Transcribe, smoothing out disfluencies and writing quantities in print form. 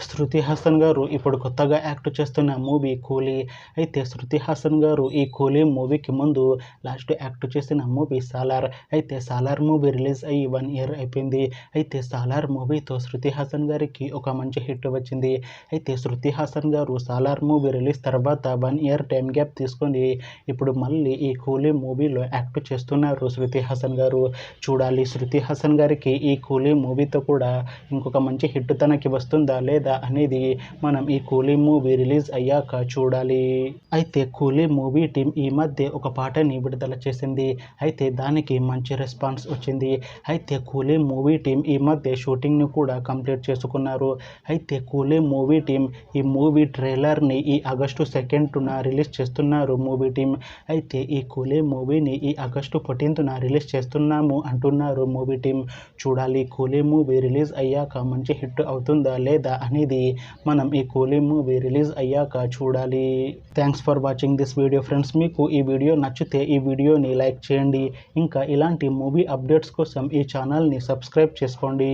శృతి హాసన్ గారు ఇప్పుడు కొత్తగా యాక్ట్ చేస్తున్న మూవీ కూలీ. అయితే శృతి హాసన్ గారు ఈ కూలీ మూవీకి ముందు లాస్ట్ యాక్ట్ చేసిన మూవీ సాలార్. అయితే సాలార్ మూవీ రిలీజ్ అయ్యి 1 ఇయర్ అయిపోయింది. అయితే సాలార్ మూవీతో శృతి హాసన్ గారికి ఒక మంచి హిట్ వచ్చింది. అయితే శృతి హాసన్ గారు సాలార్ మూవీ రిలీజ్ తర్వాత 1 ఇయర్ టైం గ్యాప్ తీసుకొని ఇప్పుడు మళ్ళీ ఈ కూలీ మూవీలో యాక్ట్ చేస్తున్నారు శృతి హాసన్ గారు. చూడాలి శృతి హాసన్ గారికి ఈ కూలీ మూవీతో కూడా ఇంకొక మంచి హిట్ తనకి వస్తుందా లేదా అనేది మనం ఈ కూలీ మూవీ రిలీజ్ అయ్యాక చూడాలి. అయితే కూలీ మూవీ టీం ఈ మధ్య ఒక పాటని విడుదల చేసింది. అయితే దానికి మంచి రెస్పాన్స్ వచ్చింది. అయితే కూలీ మూవీ టీం ఈ మధ్య షూటింగ్ను కూడా కంప్లీట్ చేసుకున్నారు. అయితే కూలీ మూవీ టీం ఈ మూవీ ట్రైలర్ని ఈ ఆగస్టు 2న రిలీజ్ చేస్తున్నారు మూవీ టీం. అయితే ఈ కూలీ మూవీని ఈ ఆగస్టు 14న రిలీజ్ చేస్తున్నాము అంటున్నారు మూవీ టీం. చూడాలి కూలీ మూవీ రిలీజ్ అయ్యాక మంచి హిట్ అవుతుందా లేదా అనేది మనం ఈ కూలీ మూవీ రిలీజ్ అయ్యాక చూడాలి. Thanks for watching this video friends. మీకు ఈ వీడియో నచ్చితే ఈ వీడియోని లైక్ చేయండి. ఇంకా ఇలాంటి మూవీ అప్డేట్స్ కోసం ఈ ఛానల్ని సబ్స్క్రైబ్ చేసుకోండి.